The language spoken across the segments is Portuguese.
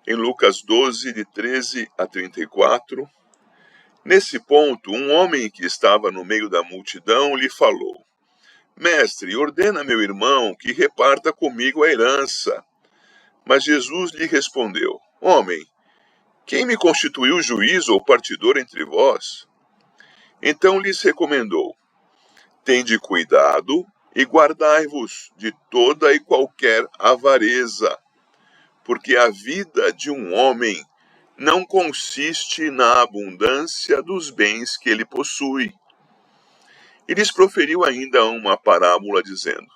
em Lucas 12, de 13 a 34. Nesse ponto, um homem que estava no meio da multidão lhe falou: Mestre, ordena meu irmão que reparta comigo a herança. Mas Jesus lhe respondeu: Homem, quem me constituiu juiz ou partidor entre vós? Então lhes recomendou: Tende cuidado e guardai-vos de toda e qualquer avareza, porque a vida de um homem não consiste na abundância dos bens que ele possui. E lhes proferiu ainda uma parábola, dizendo: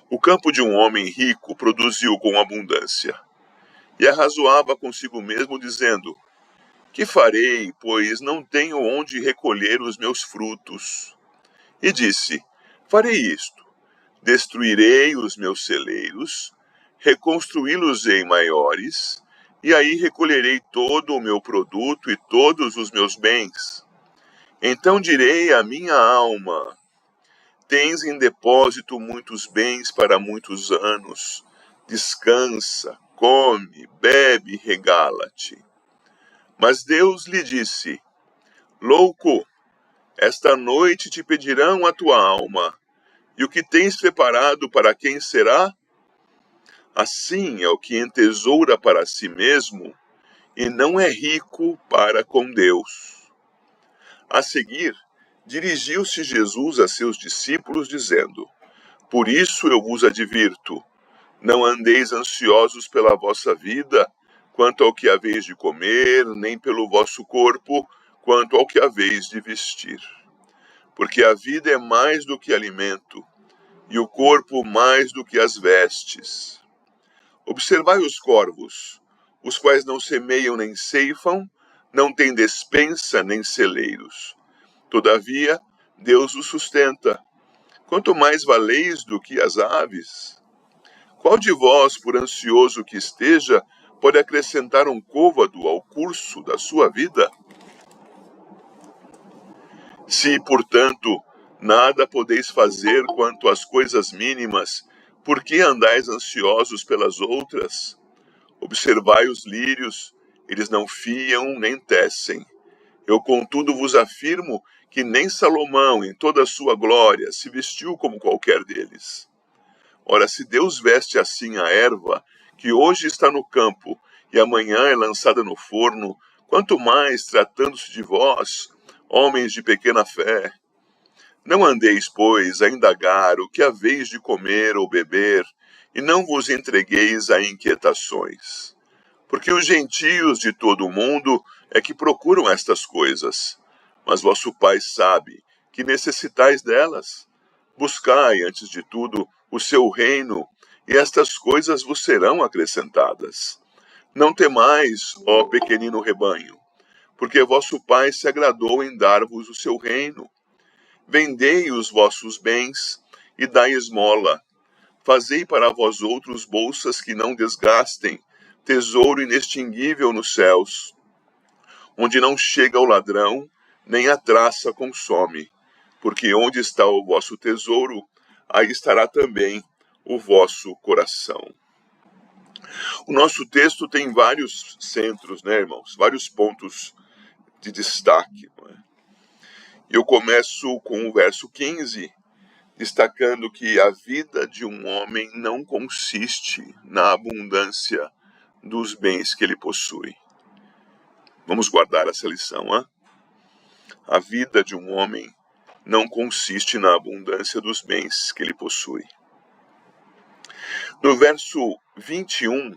O campo de um homem rico produziu com abundância. E arrazoava consigo mesmo, dizendo: Que farei, pois não tenho onde recolher os meus frutos? E disse: Farei isto: destruirei os meus celeiros, reconstruí-los-ei maiores, e aí recolherei todo o meu produto e todos os meus bens. Então direi à minha alma: Tens em depósito muitos bens para muitos anos. Descansa, come, bebe, regala-te. Mas Deus lhe disse: Louco, esta noite te pedirão a tua alma, e o que tens preparado para quem será? Assim é o que entesoura para si mesmo, e não é rico para com Deus. A seguir, dirigiu-se Jesus a seus discípulos, dizendo: Por isso eu vos advirto, não andeis ansiosos pela vossa vida, quanto ao que haveis de comer, nem pelo vosso corpo, quanto ao que haveis de vestir. Porque a vida é mais do que alimento, e o corpo mais do que as vestes. Observai os corvos, os quais não semeiam nem ceifam, não têm despensa nem celeiros. Todavia, Deus os sustenta. Quanto mais valeis do que as aves? Qual de vós, por ansioso que esteja, pode acrescentar um côvado ao curso da sua vida? Se, portanto, nada podeis fazer quanto às coisas mínimas, por que andais ansiosos pelas outras? Observai os lírios, eles não fiam nem tecem. Eu, contudo, vos afirmo que nem Salomão, em toda a sua glória, se vestiu como qualquer deles. Ora, se Deus veste assim a erva, que hoje está no campo e amanhã é lançada no forno, quanto mais, tratando-se de vós, homens de pequena fé. Não andeis, pois, a indagar o que haveis de comer ou beber, e não vos entregueis a inquietações. Porque os gentios de todo o mundo é que procuram estas coisas, mas vosso Pai sabe que necessitais delas. Buscai, antes de tudo, o seu reino, e estas coisas vos serão acrescentadas. Não temais, ó pequenino rebanho, porque vosso Pai se agradou em dar-vos o seu reino. Vendei os vossos bens e dai esmola. Fazei para vós outros bolsas que não desgastem, tesouro inextinguível nos céus, onde não chega o ladrão, nem a traça consome. Porque onde está o vosso tesouro, aí estará também o vosso coração. O nosso texto tem vários centros, né, irmãos? Vários pontos de destaque. Não é? Eu começo com o verso 15, destacando que a vida de um homem não consiste na abundância dos bens que ele possui. Vamos guardar essa lição, hein? A vida de um homem não consiste na abundância dos bens que ele possui. No verso 21,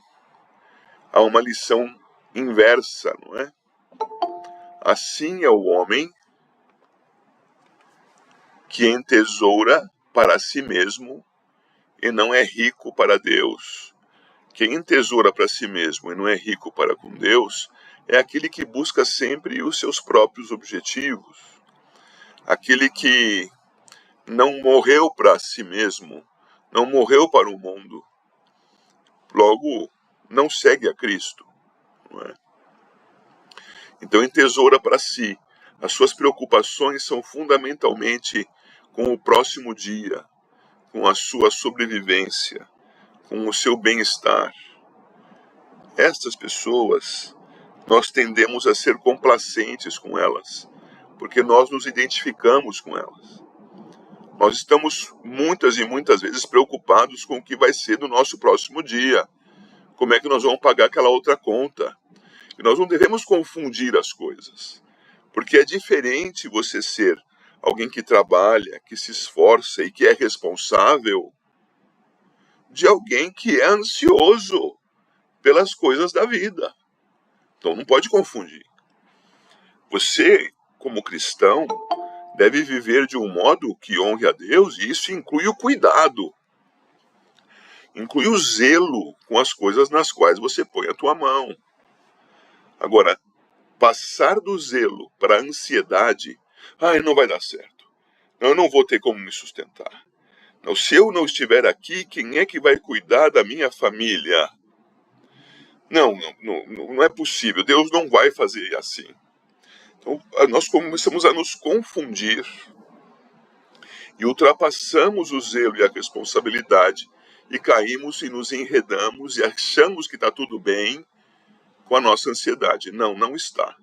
há uma lição inversa, não é? Assim é o homem que entesoura para si mesmo e não é rico para Deus. Quem entesoura para si mesmo e não é rico para com Deus é aquele que busca sempre os seus próprios objetivos. Aquele que não morreu para si mesmo, não morreu para o mundo. Logo, não segue a Cristo. Não é? Então, entesoura para si. As suas preocupações são fundamentalmente com o próximo dia, com a sua sobrevivência, com o seu bem-estar. Estas pessoas, nós tendemos a ser complacentes com elas, porque nós nos identificamos com elas. Nós estamos muitas e muitas vezes preocupados com o que vai ser no nosso próximo dia. Como é que nós vamos pagar aquela outra conta? E nós não devemos confundir as coisas, porque é diferente você ser alguém que trabalha, que se esforça e que é responsável, de alguém que é ansioso pelas coisas da vida. Então não pode confundir. Você, como cristão, deve viver de um modo que honre a Deus, e isso inclui o cuidado, inclui o zelo com as coisas nas quais você põe a tua mão. Agora, passar do zelo para a ansiedade, não vai dar certo. Eu não vou ter como me sustentar. Não, se eu não estiver aqui, quem é que vai cuidar da minha família? Não é possível. Deus não vai fazer assim. Então, nós começamos a nos confundir e ultrapassamos o zelo e a responsabilidade e caímos e nos enredamos e achamos que está tudo bem com a nossa ansiedade. Não está.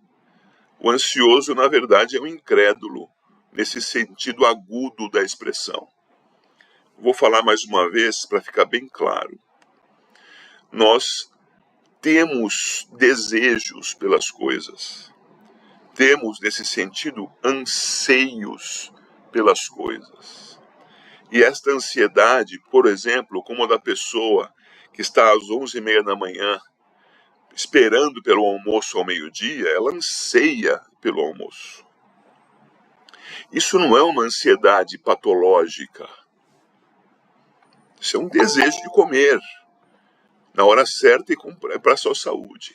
O ansioso, na verdade, é um incrédulo, nesse sentido agudo da expressão. Vou falar mais uma vez para ficar bem claro. Nós temos desejos pelas coisas. Temos, nesse sentido, anseios pelas coisas. E esta ansiedade, por exemplo, como a da pessoa que está às 11h30 da manhã, esperando pelo almoço ao meio-dia, ela anseia pelo almoço. Isso não é uma ansiedade patológica. Isso é um desejo de comer na hora certa e para a sua saúde.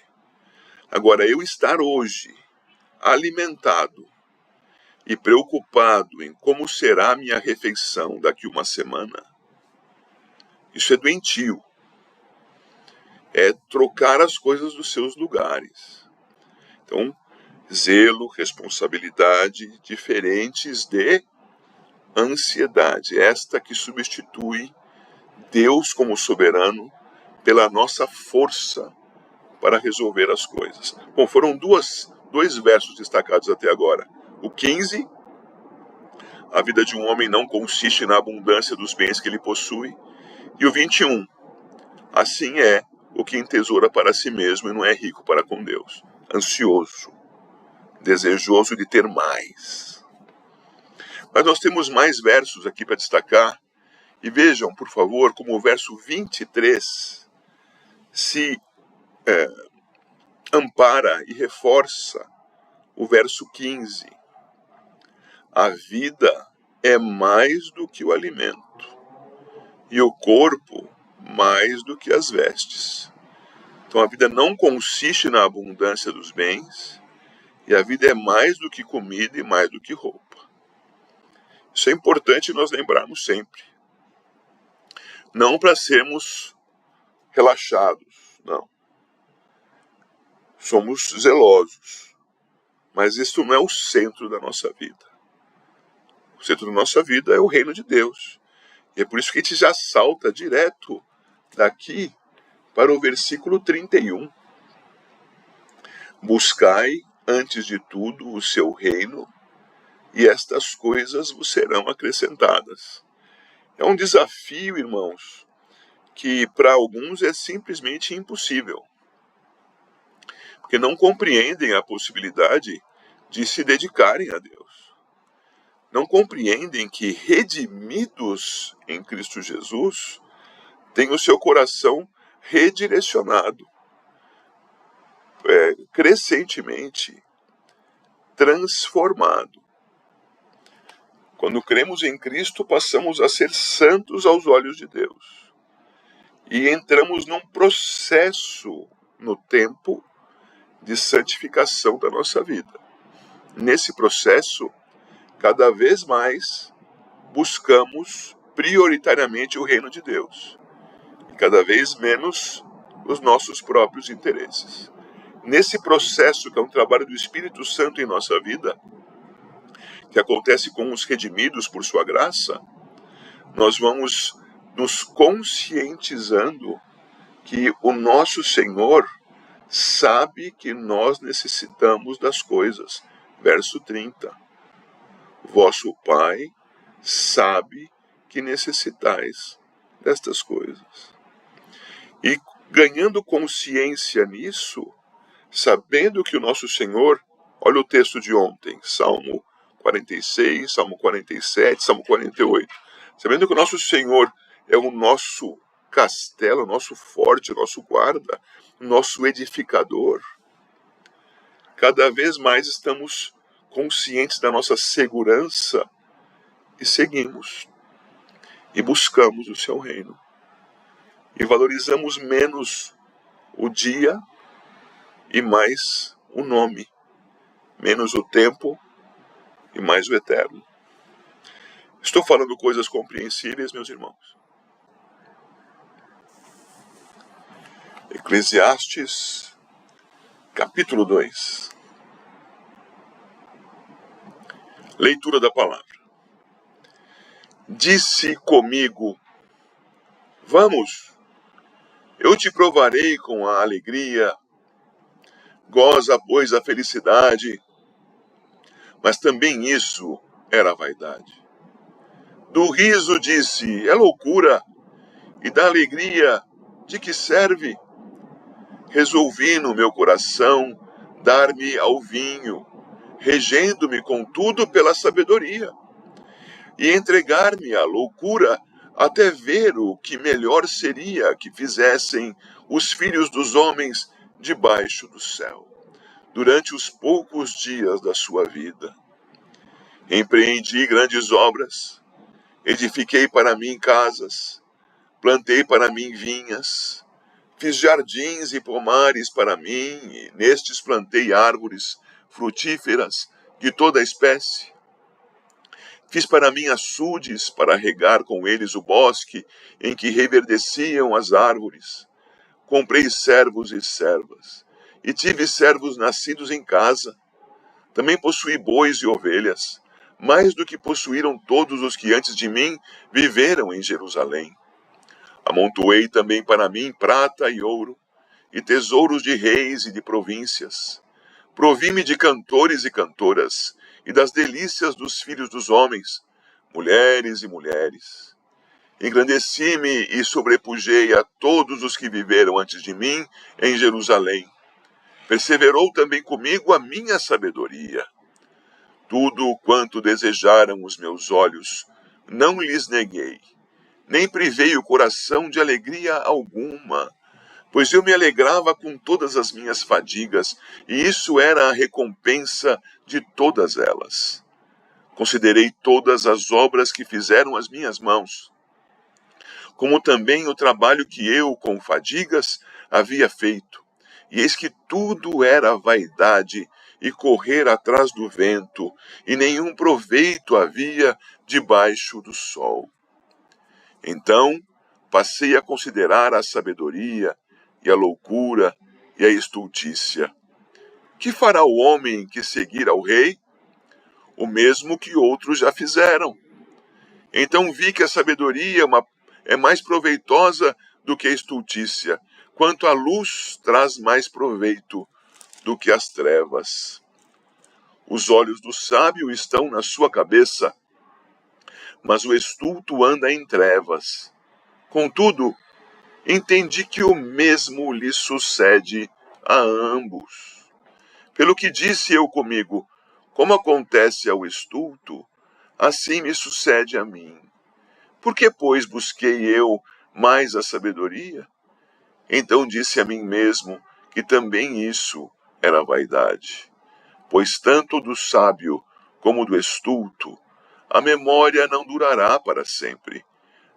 Agora, eu estar hoje alimentado e preocupado em como será a minha refeição daqui uma semana, isso é doentio. É trocar as coisas dos seus lugares. Então, zelo, responsabilidade, diferentes de ansiedade. Esta que substitui Deus como soberano pela nossa força para resolver as coisas. Bom, foram dois versos destacados até agora. O 15, a vida de um homem não consiste na abundância dos bens que ele possui. E o 21, assim é o que entesoura para si mesmo e não é rico para com Deus. Ansioso, desejoso de ter mais. Mas nós temos mais versos aqui para destacar. E vejam, por favor, como o verso 23 se ampara e reforça o verso 15. A vida é mais do que o alimento, e o corpo mais do que as vestes. Então a vida não consiste na abundância dos bens, e a vida é mais do que comida e mais do que roupa. Isso é importante nós lembrarmos sempre. Não para sermos relaxados, não. Somos zelosos, mas isso não é o centro da nossa vida. O centro da nossa vida é o reino de Deus. E é por isso que a gente já salta direto daqui para o versículo 31. Buscai, antes de tudo, o seu reino, e estas coisas vos serão acrescentadas. É um desafio, irmãos, que para alguns é simplesmente impossível. Porque não compreendem a possibilidade de se dedicarem a Deus. Não compreendem que, redimidos em Cristo Jesus, têm o seu coração redirecionado, crescentemente transformado. Quando cremos em Cristo, passamos a ser santos aos olhos de Deus. E entramos num processo no tempo de santificação da nossa vida. Nesse processo, cada vez mais buscamos prioritariamente o reino de Deus. E cada vez menos os nossos próprios interesses. Nesse processo, que é um trabalho do Espírito Santo em nossa vida, que acontece com os redimidos por sua graça, nós vamos nos conscientizando que o nosso Senhor sabe que nós necessitamos das coisas. Verso 30. Vosso Pai sabe que necessitais destas coisas. E ganhando consciência nisso, sabendo que o nosso Senhor, olha o texto de ontem, Salmo 46, Salmo 47, Salmo 48, sabendo que o nosso Senhor é o nosso castelo, o nosso forte, o nosso guarda, o nosso edificador, cada vez mais estamos conscientes da nossa segurança e seguimos e buscamos o seu reino e valorizamos menos o dia e mais o nome, menos o tempo e mais o eterno. Estou falando coisas compreensíveis, meus irmãos. Eclesiastes, capítulo 2. Leitura da palavra. Disse comigo: vamos, eu te provarei com a alegria, goza, pois, a felicidade. Mas também isso era vaidade. Do riso disse: é loucura, e da alegria, de que serve? Resolvi no meu coração dar-me ao vinho, regendo-me contudo pela sabedoria, e entregar-me à loucura, até ver o que melhor seria que fizessem os filhos dos homens debaixo do céu, durante os poucos dias da sua vida. Empreendi grandes obras, edifiquei para mim casas, plantei para mim vinhas, fiz jardins e pomares para mim, e nestes plantei árvores frutíferas de toda espécie. Fiz para mim açudes para regar com eles o bosque em que reverdeciam as árvores. Comprei servos e servas, e tive servos nascidos em casa. Também possuí bois e ovelhas, mais do que possuíram todos os que antes de mim viveram em Jerusalém. Amontoei também para mim prata e ouro, e tesouros de reis e de províncias. Provi-me de cantores e cantoras, e das delícias dos filhos dos homens, mulheres e mulheres. Engrandeci-me e sobrepujei a todos os que viveram antes de mim em Jerusalém. Perseverou também comigo a minha sabedoria. Tudo quanto desejaram os meus olhos, não lhes neguei, nem privei o coração de alegria alguma, pois eu me alegrava com todas as minhas fadigas, e isso era a recompensa de todas elas. Considerei todas as obras que fizeram as minhas mãos, como também o trabalho que eu, com fadigas, havia feito. E eis que tudo era vaidade e correr atrás do vento, e nenhum proveito havia debaixo do sol. Então passei a considerar a sabedoria, e a loucura, e a estultícia. Que fará o homem que seguir ao rei? O mesmo que outros já fizeram. Então vi que a sabedoria é mais proveitosa do que a estultícia, quanto a luz traz mais proveito do que as trevas. Os olhos do sábio estão na sua cabeça, mas o estulto anda em trevas. Contudo, entendi que o mesmo lhe sucede a ambos. Pelo que disse eu comigo, como acontece ao estulto, assim me sucede a mim. Por que, pois, busquei eu mais a sabedoria? Então disse a mim mesmo que também isso era vaidade. Pois tanto do sábio como do estulto, a memória não durará para sempre,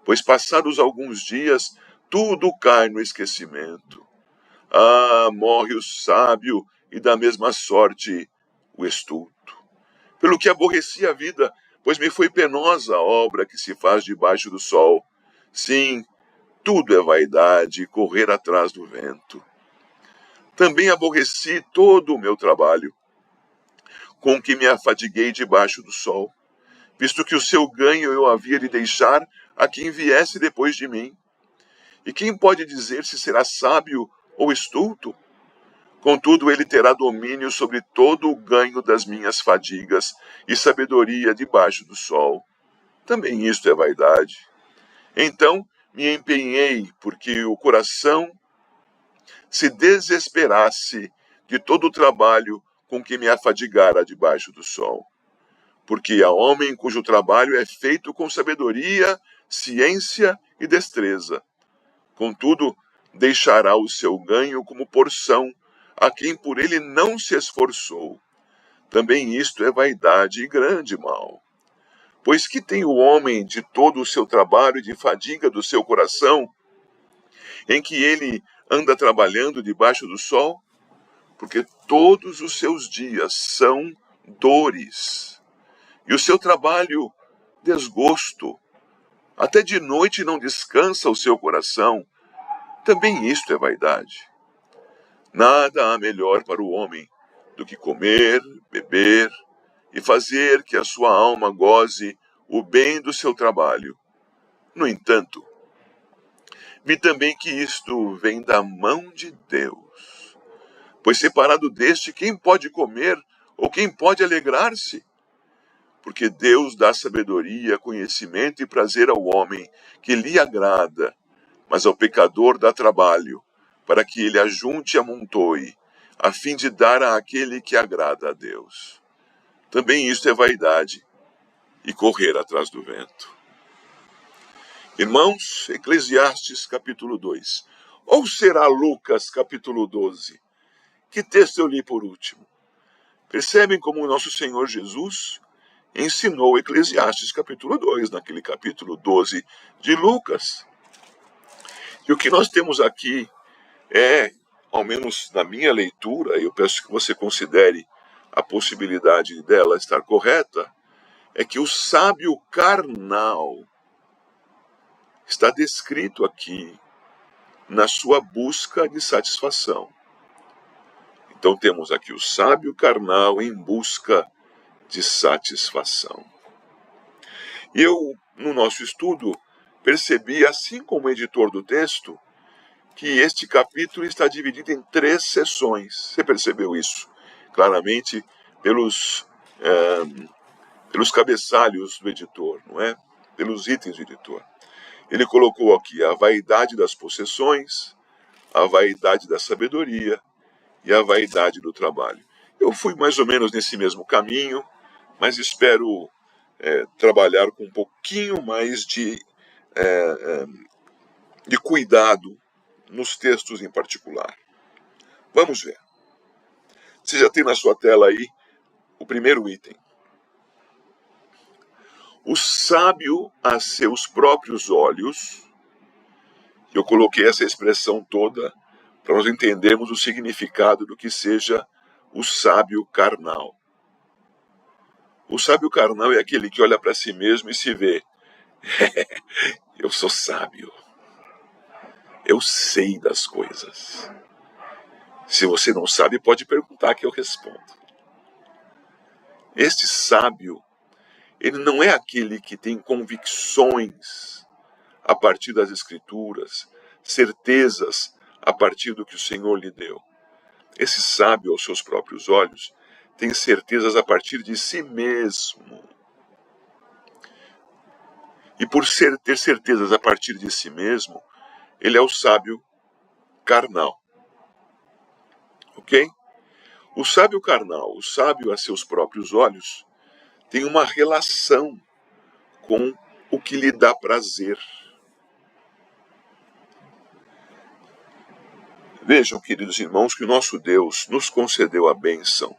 pois passados alguns dias, tudo cai no esquecimento. Ah, morre o sábio, e da mesma sorte o estulto. Pelo que aborreci a vida, pois me foi penosa a obra que se faz debaixo do sol. Sim, tudo é vaidade e correr atrás do vento. Também aborreci todo o meu trabalho, com que me afadiguei debaixo do sol, visto que o seu ganho eu havia de deixar a quem viesse depois de mim. E quem pode dizer se será sábio ou estulto? Contudo, ele terá domínio sobre todo o ganho das minhas fadigas e sabedoria debaixo do sol. Também isto é vaidade. Então me empenhei, porque o coração se desesperasse de todo o trabalho com que me afadigara debaixo do sol. Porque há homem cujo trabalho é feito com sabedoria, ciência e destreza. Contudo, deixará o seu ganho como porção a quem por ele não se esforçou. Também isto é vaidade e grande mal. Pois que tem o homem de todo o seu trabalho e de fadiga do seu coração, em que ele anda trabalhando debaixo do sol? Porque todos os seus dias são dores, e o seu trabalho, desgosto. Até de noite não descansa o seu coração. Também isto é vaidade. Nada há melhor para o homem do que comer, beber e fazer que a sua alma goze o bem do seu trabalho. No entanto, vi também que isto vem da mão de Deus. Pois separado deste, quem pode comer ou quem pode alegrar-se? Porque Deus dá sabedoria, conhecimento e prazer ao homem que lhe agrada, mas ao pecador dá trabalho, para que ele ajunte e amontoe, a fim de dar àquele que agrada a Deus. Também isto é vaidade e correr atrás do vento. Irmãos, Eclesiastes capítulo 2. Ou será Lucas capítulo 12? Que texto eu li por último? Percebem como o nosso Senhor Jesus ensinou Eclesiastes capítulo 2, naquele capítulo 12 de Lucas. E o que nós temos aqui é, ao menos na minha leitura, e eu peço que você considere a possibilidade dela estar correta, é que o sábio carnal está descrito aqui na sua busca de satisfação. Então temos aqui o sábio carnal em busca de satisfação. E eu, no nosso estudo, percebi, assim como editor do texto, que este capítulo está dividido em 3 seções. Você percebeu isso claramente pelos cabeçalhos do editor, não é? Pelos itens do editor. Ele colocou aqui a vaidade das possessões, a vaidade da sabedoria e a vaidade do trabalho. Eu fui mais ou menos nesse mesmo caminho, mas espero trabalhar com um pouquinho mais de cuidado nos textos em particular. Vamos ver. Você já tem na sua tela aí o primeiro item. O sábio a seus próprios olhos. Eu coloquei essa expressão toda para nós entendermos o significado do que seja o sábio carnal. O sábio carnal é aquele que olha para si mesmo e se vê: eu sou sábio. Eu sei das coisas. Se você não sabe, pode perguntar que eu respondo. Este sábio, ele não é aquele que tem convicções a partir das Escrituras, certezas a partir do que o Senhor lhe deu. Esse sábio, aos seus próprios olhos, tem certezas a partir de si mesmo. E por ter certezas a partir de si mesmo, ele é o sábio carnal. Ok? O sábio carnal, o sábio a seus próprios olhos, tem uma relação com o que lhe dá prazer. Vejam, queridos irmãos, que o nosso Deus nos concedeu a bênção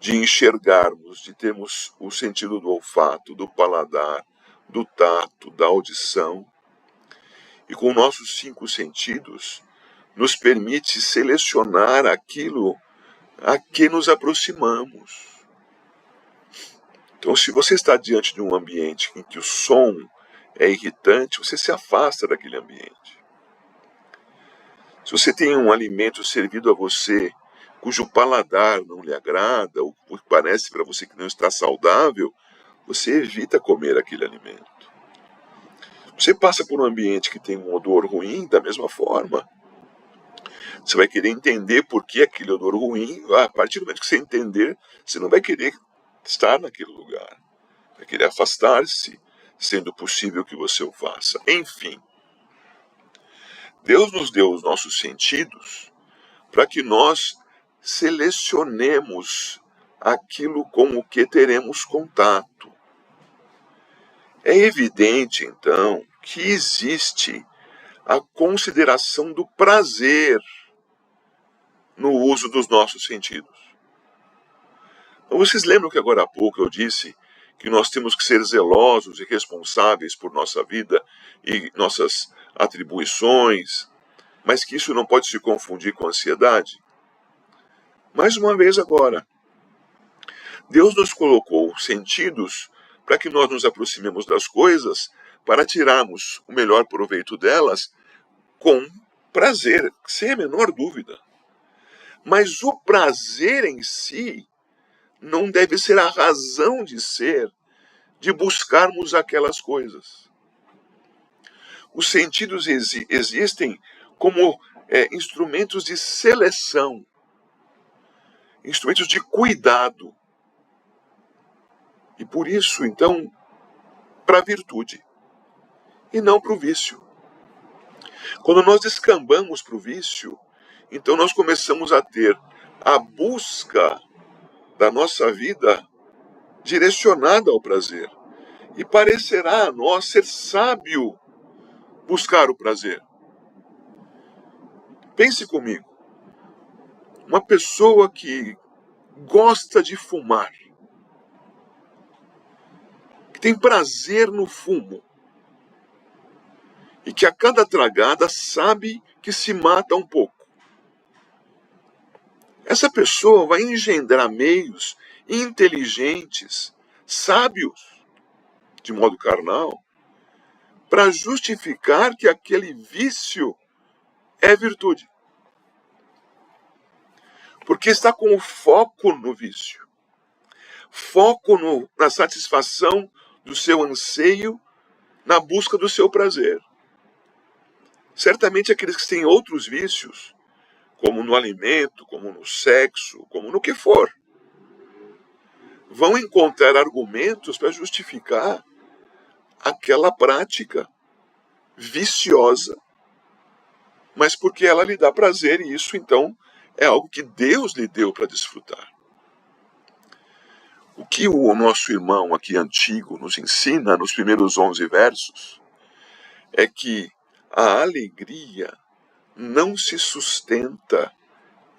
de enxergarmos, de termos o sentido do olfato, do paladar, do tato, da audição. E com nossos 5 sentidos, nos permite selecionar aquilo a que nos aproximamos. Então, se você está diante de um ambiente em que o som é irritante, você se afasta daquele ambiente. Se você tem um alimento servido a você, cujo paladar não lhe agrada, ou que parece para você que não está saudável, você evita comer aquele alimento. Você passa por um ambiente que tem um odor ruim, da mesma forma. Você vai querer entender por que aquele odor ruim. A partir do momento que você entender, você não vai querer estar naquele lugar. Vai querer afastar-se, sendo possível que você o faça. Enfim, Deus nos deu os nossos sentidos para que nós selecionemos aquilo com o que teremos contato. É evidente, então, que existe a consideração do prazer no uso dos nossos sentidos. Então, vocês lembram que agora há pouco eu disse que nós temos que ser zelosos e responsáveis por nossa vida e nossas atribuições, mas que isso não pode se confundir com ansiedade? Mais uma vez agora, Deus nos colocou sentidos para que nós nos aproximemos das coisas, para tirarmos o melhor proveito delas com prazer, sem a menor dúvida. Mas o prazer em si não deve ser a razão de ser de buscarmos aquelas coisas. Os sentidos existem como instrumentos de seleção, instrumentos de cuidado. E por isso, então, para a virtude e não para o vício. Quando nós descambamos para o vício, então nós começamos a ter a busca da nossa vida direcionada ao prazer. E parecerá a nós ser sábio buscar o prazer. Pense comigo, uma pessoa que gosta de fumar, que tem prazer no fumo, e que a cada tragada sabe que se mata um pouco. Essa pessoa vai engendrar meios inteligentes, sábios, de modo carnal, para justificar que aquele vício é virtude. Porque está com o foco no vício, foco na satisfação do seu anseio, na busca do seu prazer. Certamente aqueles que têm outros vícios, como no alimento, como no sexo, como no que for, vão encontrar argumentos para justificar aquela prática viciosa, mas porque ela lhe dá prazer, e isso então é algo que Deus lhe deu para desfrutar. O que o nosso irmão aqui antigo nos ensina nos primeiros 11 versos é que a alegria não se sustenta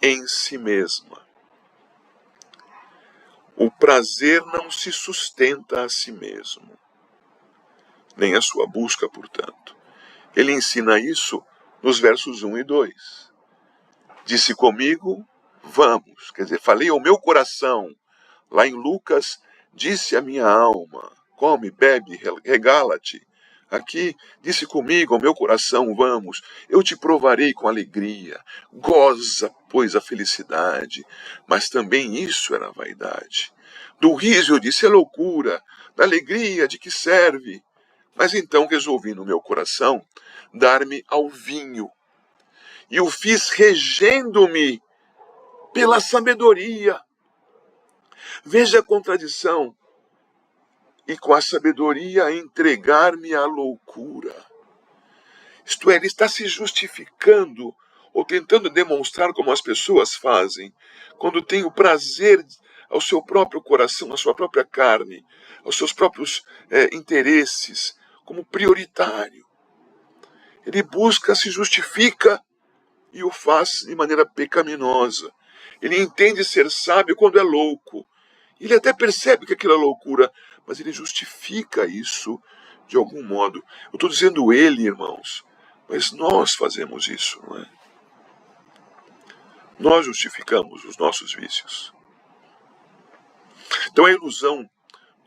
em si mesma. O prazer não se sustenta a si mesmo, nem a sua busca, portanto. Ele ensina isso nos versos 1 e 2. Disse comigo, vamos. Quer dizer, falei ao meu coração. Lá em Lucas, disse a minha alma, come, bebe, regala-te. Aqui, disse comigo ao meu coração, vamos, eu te provarei com alegria. Goza, pois, a felicidade. Mas também isso era vaidade. Do riso eu disse, é loucura. Da alegria, de que serve? Mas então resolvi no meu coração dar-me ao vinho. E o fiz regendo-me pela sabedoria. Veja a contradição. E com a sabedoria entregar-me à loucura. Isto é, ele está se justificando ou tentando demonstrar como as pessoas fazem quando tem o prazer ao seu próprio coração, à sua própria carne, aos seus próprios interesses como prioritário. Ele busca, se justifica e o faz de maneira pecaminosa. Ele entende ser sábio quando é louco. Ele até percebe que aquilo é loucura, mas ele justifica isso de algum modo. Eu estou dizendo ele, irmãos, mas nós fazemos isso, não é? Nós justificamos os nossos vícios. Então a ilusão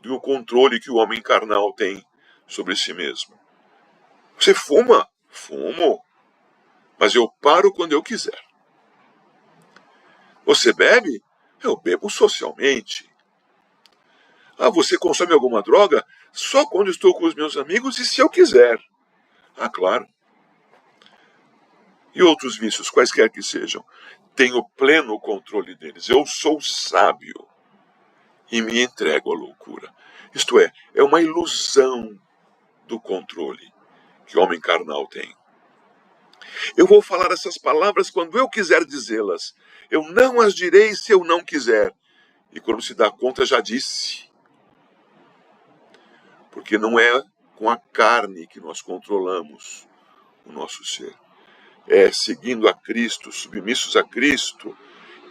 do controle que o homem carnal tem sobre si mesmo. Você fuma? Fumo. Mas eu paro quando eu quiser. Você bebe? Eu bebo socialmente. Ah, você consome alguma droga? Só quando estou com os meus amigos e se eu quiser. Ah, claro. e outros vícios, quaisquer que sejam, tenho pleno controle deles. Eu sou sábio e me entrego à loucura. Isto é uma ilusão do controle que o homem carnal tem. Eu vou falar essas palavras quando eu quiser dizê-las. Eu não as direi se eu não quiser. E quando se dá conta, já disse. Porque não é com a carne que nós controlamos o nosso ser. É seguindo a Cristo, submissos a Cristo,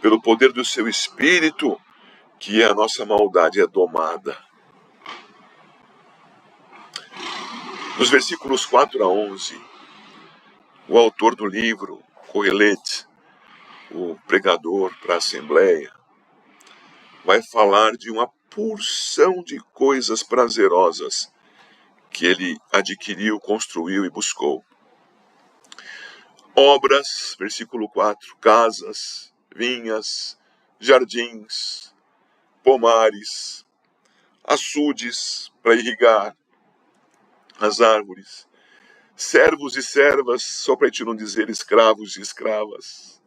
pelo poder do seu Espírito, que a nossa maldade é domada. Nos versículos 4 a 11, o autor do livro, Kohelet, o pregador para a Assembleia, vai falar de uma porção de coisas prazerosas que ele adquiriu, construiu e buscou. Obras, versículo 4, casas, vinhas, jardins, pomares, açudes para irrigar as árvores, servos e servas, só para te não dizer escravos e escravas.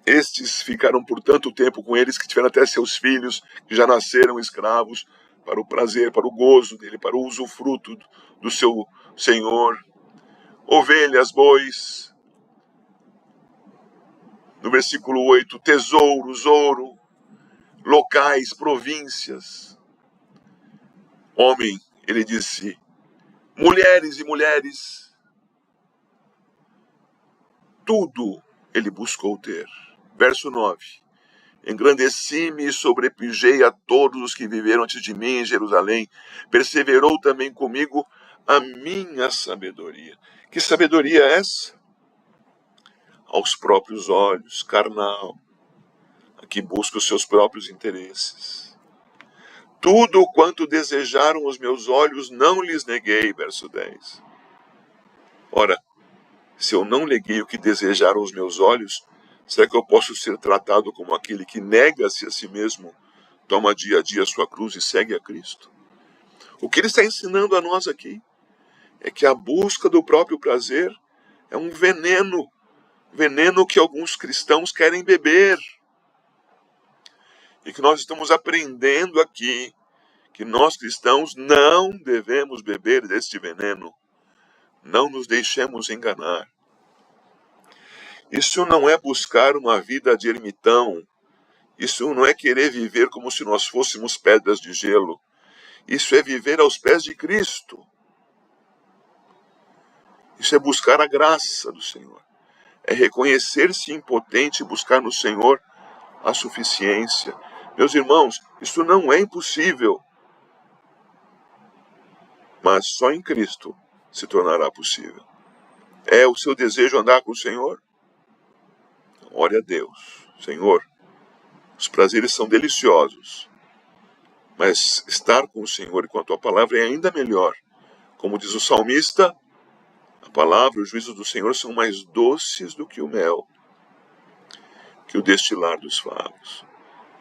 Estes ficaram por tanto tempo com eles que tiveram até seus filhos, que já nasceram escravos, para o prazer, para o gozo dele, para o usufruto do seu senhor. Ovelhas, bois. No versículo 8, tesouros, ouro, locais, províncias. Homem, ele disse, mulheres e mulheres, tudo ele buscou ter. Verso 9. Engrandeci-me e sobrepujei a todos os que viveram antes de mim em Jerusalém. Perseverou também comigo a minha sabedoria. Que sabedoria é essa? Aos próprios olhos, carnal, a que busca os seus próprios interesses. Tudo quanto desejaram os meus olhos, não lhes neguei. Verso 10. Ora, se eu não neguei o que desejaram os meus olhos, será que eu posso ser tratado como aquele que nega-se a si mesmo, toma dia a dia a sua cruz e segue a Cristo? O que ele está ensinando a nós aqui é que a busca do próprio prazer é um veneno que alguns cristãos querem beber. E que nós estamos aprendendo aqui que nós cristãos não devemos beber deste veneno. Não nos deixemos enganar. Isso não é buscar uma vida de ermitão. Isso não é querer viver como se nós fôssemos pedras de gelo. Isso é viver aos pés de Cristo. Isso é buscar a graça do Senhor. É reconhecer-se impotente e buscar no Senhor a suficiência. Meus irmãos, isso não é impossível. Mas só em Cristo se tornará possível. É o seu desejo andar com o Senhor? Ore a Deus. Senhor, os prazeres são deliciosos, mas estar com o Senhor e com a tua palavra é ainda melhor. Como diz o salmista, a palavra e os juízos do Senhor são mais doces do que o mel, que o destilar dos favos.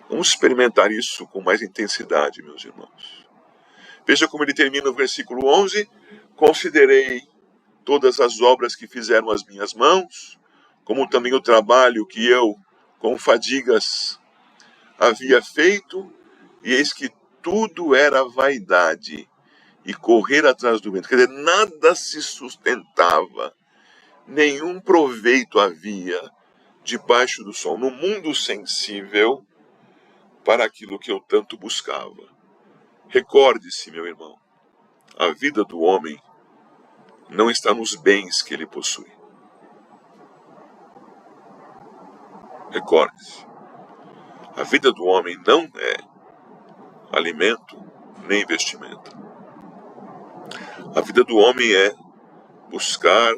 Vamos experimentar isso com mais intensidade, meus irmãos. Veja como ele termina o versículo 11. Considerei todas as obras que fizeram as minhas mãos, como também o trabalho que eu, com fadigas, havia feito, e eis que tudo era vaidade e correr atrás do vento. Quer dizer, nada se sustentava, nenhum proveito havia debaixo do sol, no mundo sensível, para aquilo que eu tanto buscava. Recorde-se, meu irmão, a vida do homem não está nos bens que ele possui. Recorde-se, a vida do homem não é alimento nem investimento. A vida do homem é buscar,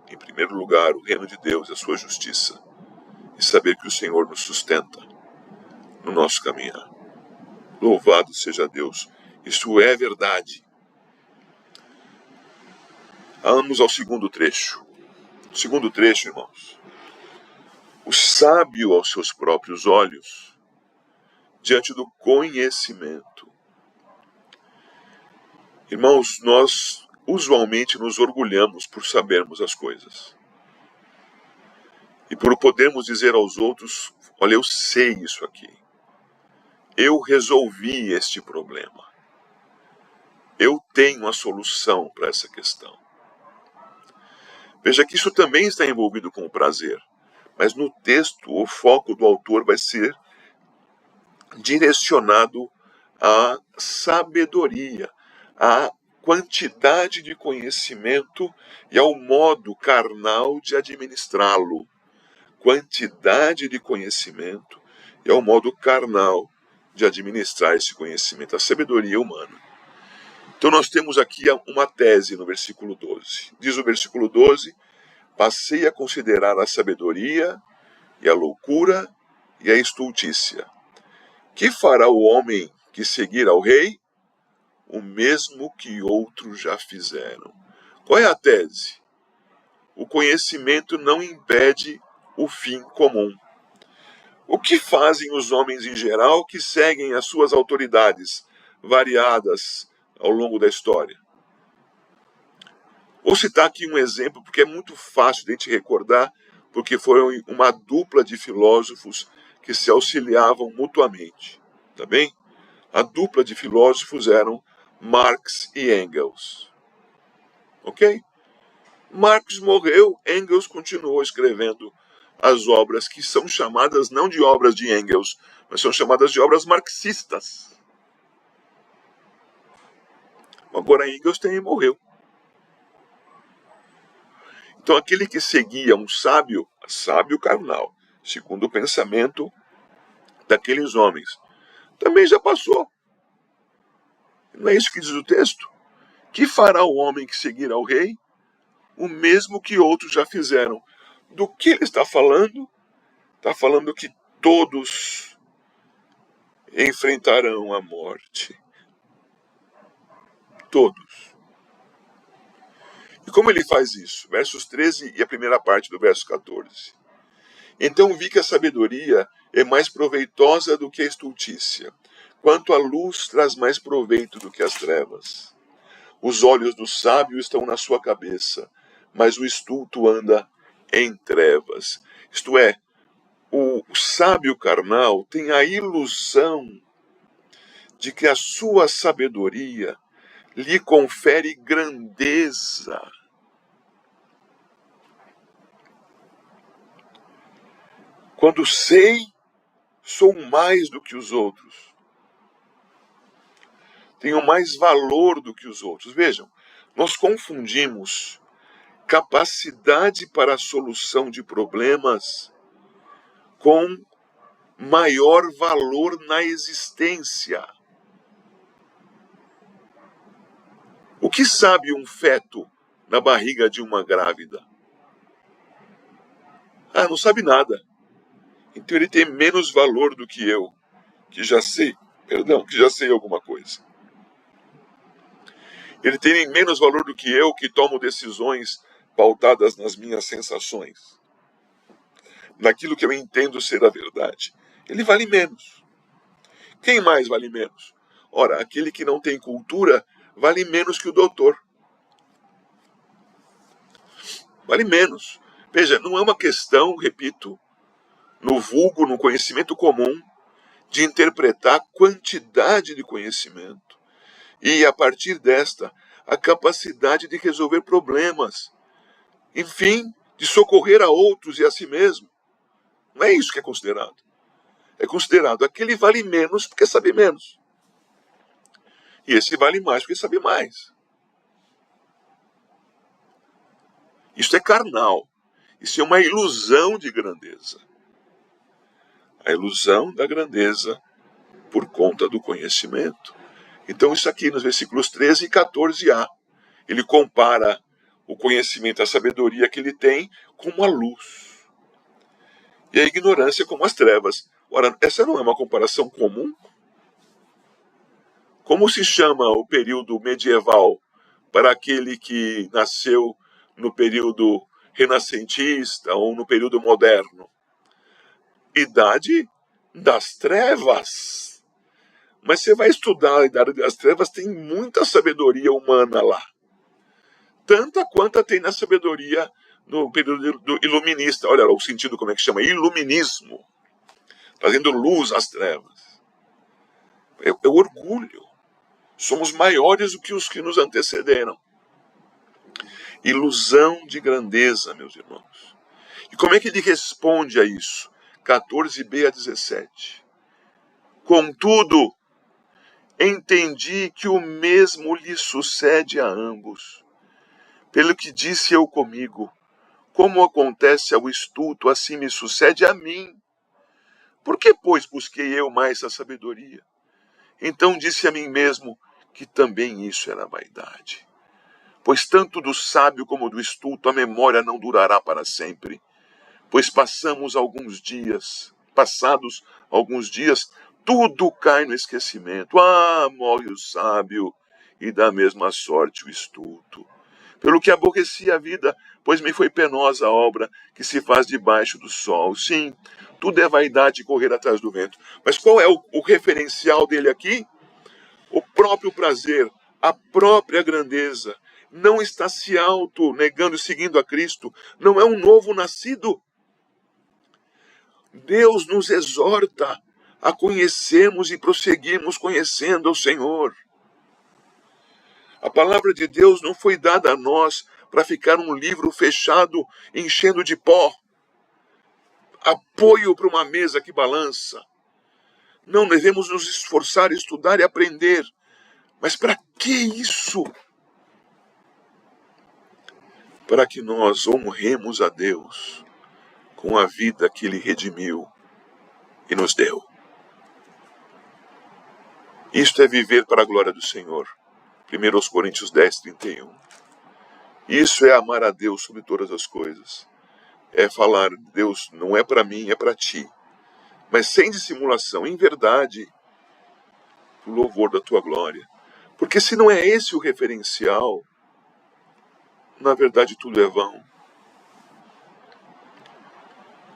em primeiro lugar, o reino de Deus e a sua justiça, e saber que o Senhor nos sustenta no nosso caminhar. Louvado seja Deus, isso é verdade. Vamos ao segundo trecho. O segundo trecho, irmãos. O sábio aos seus próprios olhos, diante do conhecimento. Irmãos, nós usualmente nos orgulhamos por sabermos as coisas. E por podermos dizer aos outros, olha, eu sei isso aqui. Eu resolvi este problema. Eu tenho a solução para essa questão. Veja que isso também está envolvido com o prazer. Mas no texto, o foco do autor vai ser direcionado à sabedoria, à quantidade de conhecimento e ao modo carnal de administrá-lo. Quantidade de conhecimento e ao modo carnal de administrar esse conhecimento, a sabedoria humana. Então nós temos aqui uma tese no versículo 12. Diz o versículo 12: passei a considerar a sabedoria e a loucura e a estultícia. Que fará o homem que seguir ao rei? O mesmo que outros já fizeram. Qual é a tese? O conhecimento não impede o fim comum. O que fazem os homens em geral que seguem as suas autoridades, variadas ao longo da história? Vou citar aqui um exemplo, porque é muito fácil de a gente recordar, porque foram uma dupla de filósofos que se auxiliavam mutuamente. Tá bem? A dupla de filósofos eram Marx e Engels. Ok? Marx morreu, Engels continuou escrevendo as obras que são chamadas não de obras de Engels, mas são chamadas de obras marxistas. Agora Engels também morreu. Então aquele que seguia um sábio carnal, segundo o pensamento daqueles homens, também já passou. Não é isso que diz o texto? Que fará o homem que seguir ao rei? O mesmo que outros já fizeram. Do que ele está falando? Está falando que todos enfrentarão a morte. Todos. E como ele faz isso? Versos 13 e a primeira parte do verso 14. Então vi que a sabedoria é mais proveitosa do que a estultícia, quanto a luz traz mais proveito do que as trevas. Os olhos do sábio estão na sua cabeça, mas o estulto anda em trevas. Isto é, o sábio carnal tem a ilusão de que a sua sabedoria lhe confere grandeza. Quando sei, sou mais do que os outros. Tenho mais valor do que os outros. Vejam, nós confundimos capacidade para a solução de problemas com maior valor na existência. O que sabe um feto na barriga de uma grávida? Ah, não sabe nada. Então ele tem menos valor do que eu, que já sei alguma coisa. Ele tem menos valor do que eu, que tomo decisões pautadas nas minhas sensações, naquilo que eu entendo ser a verdade. Ele vale menos. Quem mais vale menos? Ora, aquele que não tem cultura vale menos que o doutor. Vale menos. Veja, não é uma questão, repito, no vulgo, no conhecimento comum, de interpretar quantidade de conhecimento. E, a partir desta, a capacidade de resolver problemas. Enfim, de socorrer a outros e a si mesmo. Não é isso que é considerado. É considerado aquele vale menos porque sabe menos. E esse vale mais porque sabe mais. Isso é carnal. Isso é uma ilusão de grandeza. A ilusão da grandeza por conta do conhecimento. Então isso aqui nos versículos 13 e 14a. Ele compara o conhecimento, a sabedoria que ele tem como a luz. E a ignorância como as trevas. Ora, essa não é uma comparação comum? Como se chama o período medieval para aquele que nasceu no período renascentista ou no período moderno? Idade das trevas. Mas você vai estudar a Idade das Trevas, tem muita sabedoria humana lá. Tanta quanta tem na sabedoria no período do iluminista. Olha lá o sentido, como é que chama? Iluminismo. Trazendo luz às trevas. É orgulho. Somos maiores do que os que nos antecederam. Ilusão de grandeza, meus irmãos. E como é que ele responde a isso? 14b a 17. Contudo, entendi que o mesmo lhe sucede a ambos. Pelo que disse eu comigo, como acontece ao estulto, assim me sucede a mim. Por que, pois, busquei eu mais a sabedoria? Então disse a mim mesmo que também isso era vaidade. Pois tanto do sábio como do estulto a memória não durará para sempre. Pois passados alguns dias, tudo cai no esquecimento. Morre o sábio, e da mesma sorte o estulto. Pelo que aborreci a vida, pois me foi penosa a obra que se faz debaixo do sol. Sim, tudo é vaidade e correr atrás do vento. Mas qual é o referencial dele aqui? O próprio prazer, a própria grandeza. Não está se auto-negando e seguindo a Cristo. Não é um novo nascido. Deus nos exorta a conhecermos e prosseguirmos conhecendo o Senhor. A palavra de Deus não foi dada a nós para ficar um livro fechado, enchendo de pó. Apoio para uma mesa que balança. Não devemos nos esforçar, estudar e aprender. Mas para que isso? Para que nós honremos a Deus com a vida que Ele redimiu e nos deu. Isto é viver para a glória do Senhor. 1 Coríntios 10, 31. Isso é amar a Deus sobre todas as coisas. É falar, Deus, não é para mim, é para ti. Mas sem dissimulação, em verdade, o louvor da tua glória. Porque se não é esse o referencial, na verdade tudo é vão.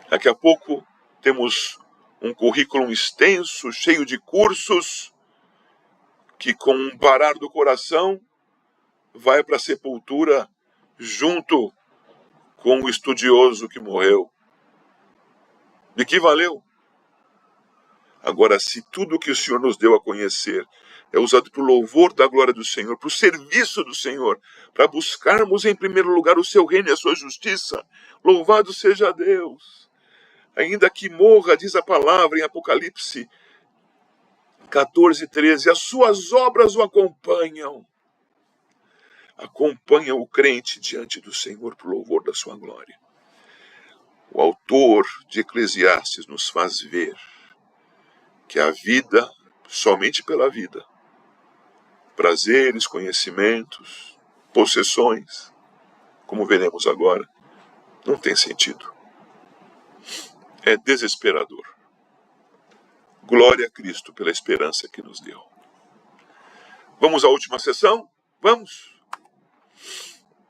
Daqui a pouco temos um currículo extenso, cheio de cursos, que com um parar do coração vai para a sepultura junto com o estudioso que morreu. De que valeu? Agora, se tudo que o Senhor nos deu a conhecer é usado para o louvor da glória do Senhor, para o serviço do Senhor, para buscarmos em primeiro lugar o seu reino e a sua justiça, louvado seja Deus. Ainda que morra, diz a palavra em Apocalipse 14, 13, as suas obras o acompanham. Acompanham o crente diante do Senhor para o louvor da sua glória. O autor de Eclesiastes nos faz ver que a vida, somente pela vida, prazeres, conhecimentos, possessões, como veremos agora, não tem sentido. É desesperador. Glória a Cristo pela esperança que nos deu. Vamos à última sessão? Vamos.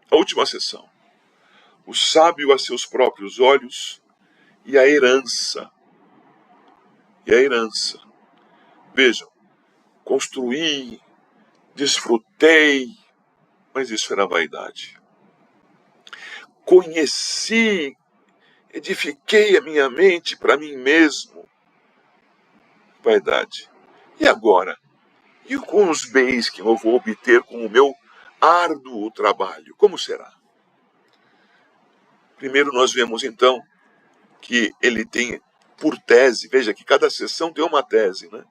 A última sessão. O sábio a seus próprios olhos e a herança. E a herança. Vejam, construí, desfrutei, mas isso era vaidade. Conheci, edifiquei a minha mente para mim mesmo. Vaidade. E agora? E com os bens que eu vou obter com o meu árduo trabalho? Como será? Primeiro nós vemos então que ele tem por tese, veja que cada sessão tem uma tese, né?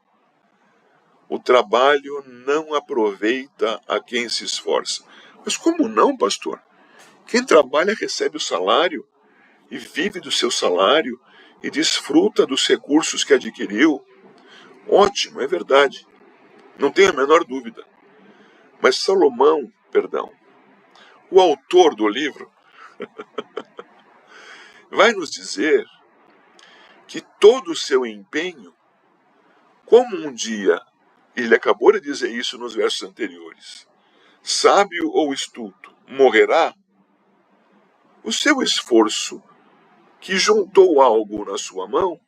O trabalho não aproveita a quem se esforça. Mas como não, pastor? Quem trabalha recebe o salário e vive do seu salário e desfruta dos recursos que adquiriu. Ótimo, é verdade. Não tenho a menor dúvida. Mas Salomão, o autor do livro, vai nos dizer que todo o seu empenho, como um dia, ele acabou de dizer isso nos versos anteriores, sábio ou estulto, morrerá, o seu esforço que juntou algo na sua mão,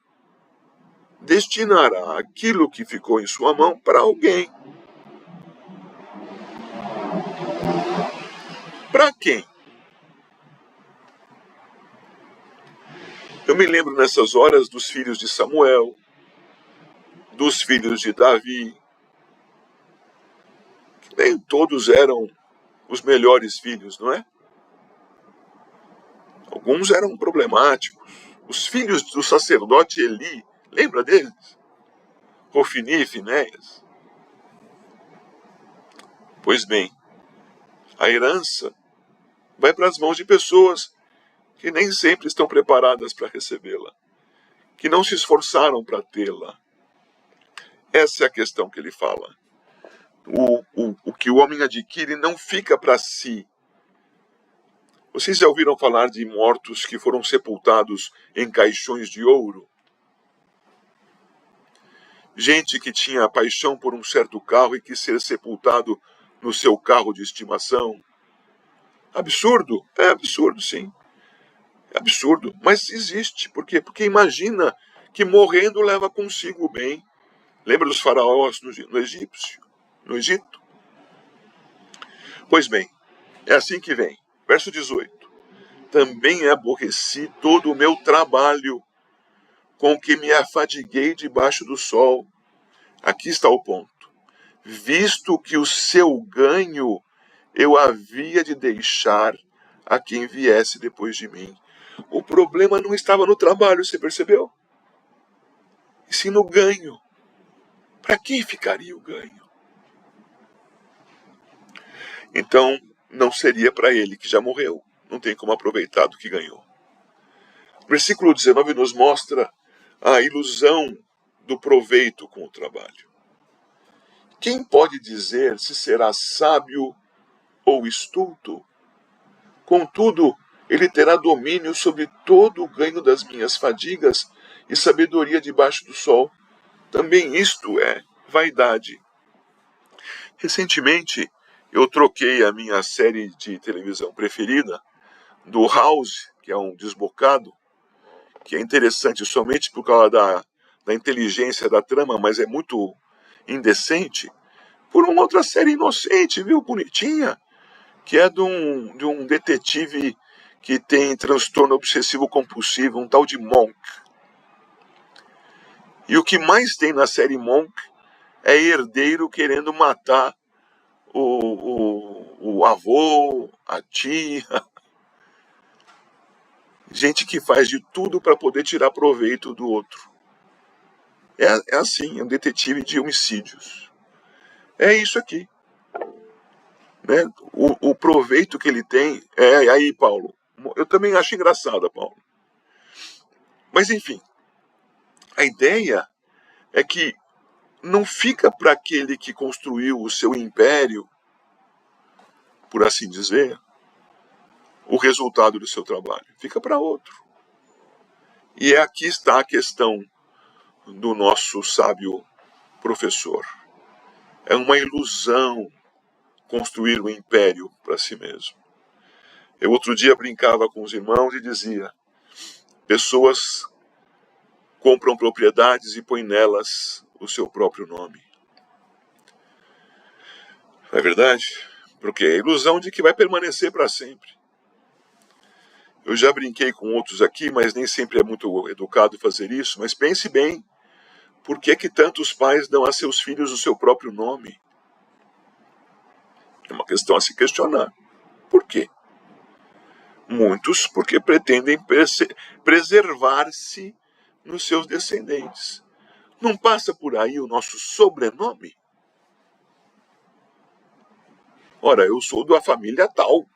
destinará aquilo que ficou em sua mão para alguém. Para quem? Eu me lembro nessas horas dos filhos de Samuel, dos filhos de Davi, que nem todos eram os melhores filhos, não é? Alguns eram problemáticos. Os filhos do sacerdote Eli, lembra deles? Ofni e Finéias. Pois bem, a herança vai para as mãos de pessoas que nem sempre estão preparadas para recebê-la, que não se esforçaram para tê-la. Essa é a questão que ele fala. O que o homem adquire não fica para si. Vocês já ouviram falar de mortos que foram sepultados em caixões de ouro? Gente que tinha paixão por um certo carro e quis ser sepultado no seu carro de estimação. Absurdo? É absurdo, sim. É absurdo, mas existe. Por quê? Porque imagina que morrendo leva consigo o bem. Lembra dos faraós no Egito? Pois bem, é assim que vem. Verso 18. Também aborreci todo o meu trabalho, com que me afadiguei debaixo do sol. Aqui está o ponto. Visto que o seu ganho eu havia de deixar a quem viesse depois de mim. O problema não estava no trabalho, você percebeu? E sim no ganho. Para quem ficaria o ganho? Então, não seria para ele, que já morreu. Não tem como aproveitar do que ganhou. Versículo 19 nos mostra a ilusão do proveito com o trabalho. Quem pode dizer se será sábio ou estulto? Contudo, ele terá domínio sobre todo o ganho das minhas fadigas e sabedoria debaixo do sol. Também isto é vaidade. Recentemente, eu troquei a minha série de televisão preferida do House, que é um desbocado, que é interessante somente por causa da inteligência da trama, mas é muito indecente, por uma outra série inocente, viu, bonitinha, que é de um detetive que tem transtorno obsessivo compulsivo, um tal de Monk. E o que mais tem na série Monk é herdeiro querendo matar o avô, a tia. Gente que faz de tudo para poder tirar proveito do outro. É assim, é um detetive de homicídios. É isso aqui. Né? O proveito que ele tem. Aí, Paulo. Eu também acho engraçada, Paulo. Mas, enfim. A ideia é que não fica para aquele que construiu o seu império, por assim dizer, o resultado do seu trabalho. Fica para outro. E aqui está a questão do nosso sábio professor. É uma ilusão construir um império para si mesmo. Eu outro dia brincava com os irmãos e dizia: pessoas compram propriedades e põem nelas o seu próprio nome. Não é verdade? Porque é a ilusão de que vai permanecer para sempre. Eu já brinquei com outros aqui, mas nem sempre é muito educado fazer isso. Mas pense bem, por que que tantos pais dão a seus filhos o seu próprio nome? É uma questão a se questionar. Por quê? Muitos porque pretendem preservar-se nos seus descendentes. Não passa por aí o nosso sobrenome? Ora, eu sou da família tal.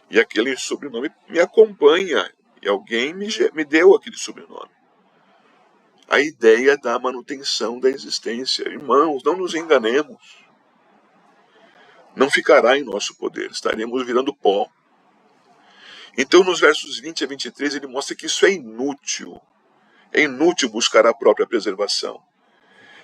E aquele sobrenome me acompanha. E alguém me deu aquele sobrenome. A ideia da manutenção da existência. Irmãos, não nos enganemos. Não ficará em nosso poder. Estaremos virando pó. Então, nos versos 20 a 23, ele mostra que isso é inútil. É inútil buscar a própria preservação.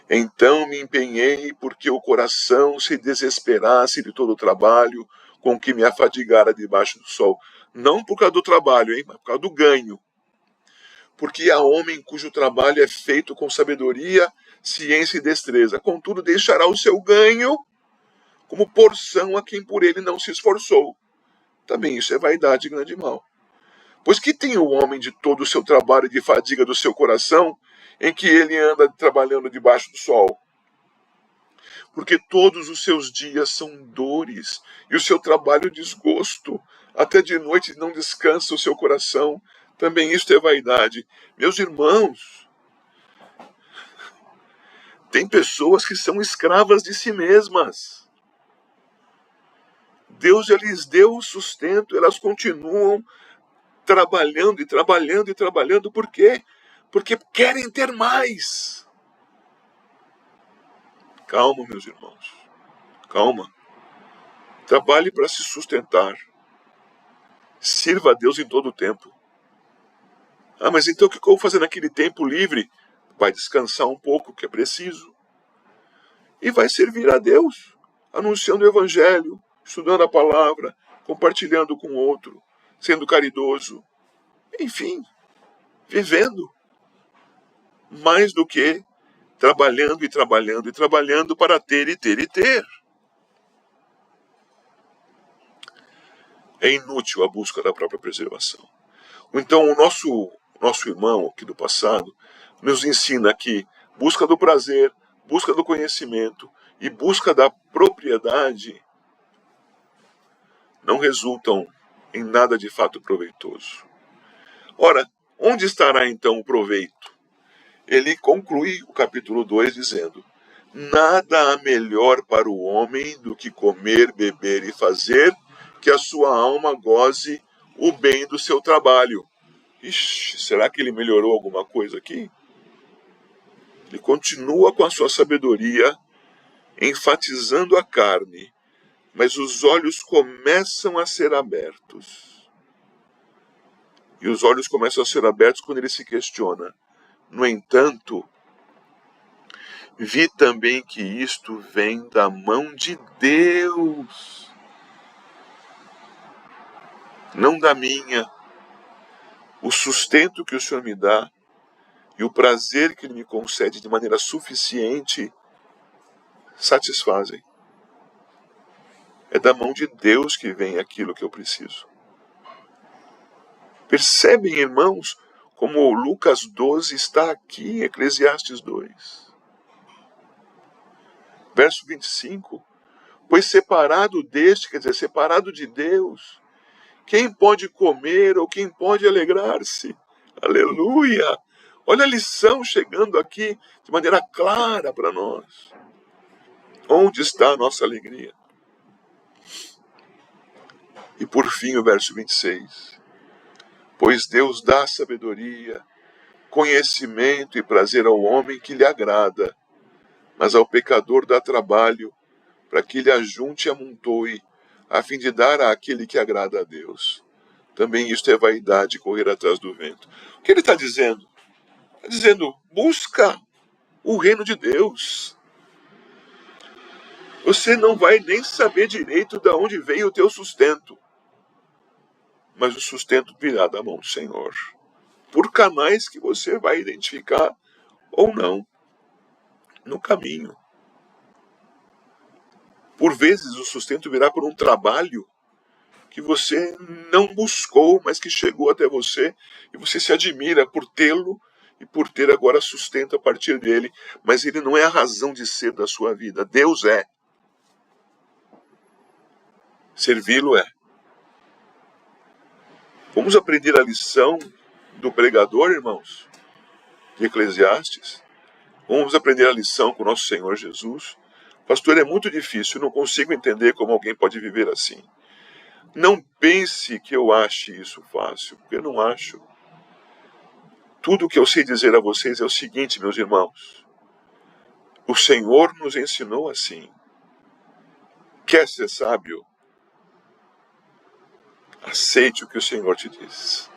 Então me empenhei porque o coração se desesperasse de todo o trabalho com que me afadigara debaixo do sol. Não por causa do trabalho, mas por causa do ganho. Porque há homem cujo trabalho é feito com sabedoria, ciência e destreza. Contudo, deixará o seu ganho como porção a quem por ele não se esforçou. Também isso é vaidade e grande mal. Pois que tem o homem de todo o seu trabalho e de fadiga do seu coração, em que ele anda trabalhando debaixo do sol? Porque todos os seus dias são dores, e o seu trabalho desgosto. Até de noite não descansa o seu coração. Também isto é vaidade. Meus irmãos, tem pessoas que são escravas de si mesmas. Deus já lhes deu o sustento, elas continuam trabalhando e trabalhando e trabalhando. Por quê? Porque querem ter mais. Calma, meus irmãos. Calma. Trabalhe para se sustentar. Sirva a Deus em todo o tempo. Ah, mas então o que eu vou fazer naquele tempo livre? Vai descansar um pouco, que é preciso. E vai servir a Deus, anunciando o Evangelho, estudando a palavra, compartilhando com o outro, sendo caridoso. Enfim, vivendo. Mais do que trabalhando e trabalhando e trabalhando para ter e ter e ter. É inútil a busca da própria preservação. Então o nosso irmão aqui do passado nos ensina que busca do prazer, busca do conhecimento e busca da propriedade não resultam em nada de fato proveitoso. Ora, onde estará então o proveito? Ele conclui o capítulo 2 dizendo: nada há melhor para o homem do que comer, beber e fazer que a sua alma goze o bem do seu trabalho. Ixi, será que ele melhorou alguma coisa aqui? Ele continua com a sua sabedoria, enfatizando a carne, mas os olhos começam a ser abertos. E os olhos começam a ser abertos quando ele se questiona. No entanto, vi também que isto vem da mão de Deus, não da minha. O sustento que o Senhor me dá e o prazer que Ele me concede de maneira suficiente satisfazem. É da mão de Deus que vem aquilo que eu preciso. Percebem, irmãos, como Lucas 12 está aqui em Eclesiastes 2. Verso 25. Pois separado deste, quer dizer, separado de Deus, quem pode comer ou quem pode alegrar-se? Aleluia! Olha a lição chegando aqui de maneira clara para nós. Onde está a nossa alegria? E por fim o verso 26. Pois Deus dá sabedoria, conhecimento e prazer ao homem que lhe agrada, mas ao pecador dá trabalho para que lhe ajunte e amontoe, a fim de dar àquele que agrada a Deus. Também isto é vaidade, correr atrás do vento. O que ele está dizendo? Está dizendo, busca o reino de Deus. Você não vai nem saber direito de onde veio o teu sustento. Mas o sustento virá da mão do Senhor. Por canais que você vai identificar ou não no caminho. Por vezes o sustento virá por um trabalho que você não buscou, mas que chegou até você, e você se admira por tê-lo e por ter agora sustento a partir dele, mas ele não é a razão de ser da sua vida. Deus é. Servi-lo é. Vamos aprender a lição do pregador, irmãos, de Eclesiastes? Vamos aprender a lição com o nosso Senhor Jesus? Pastor, é muito difícil, não consigo entender como alguém pode viver assim. Não pense que eu ache isso fácil, porque eu não acho. Tudo o que eu sei dizer a vocês é o seguinte, meus irmãos. O Senhor nos ensinou assim. Quer ser sábio? Aceite o que o Senhor te diz.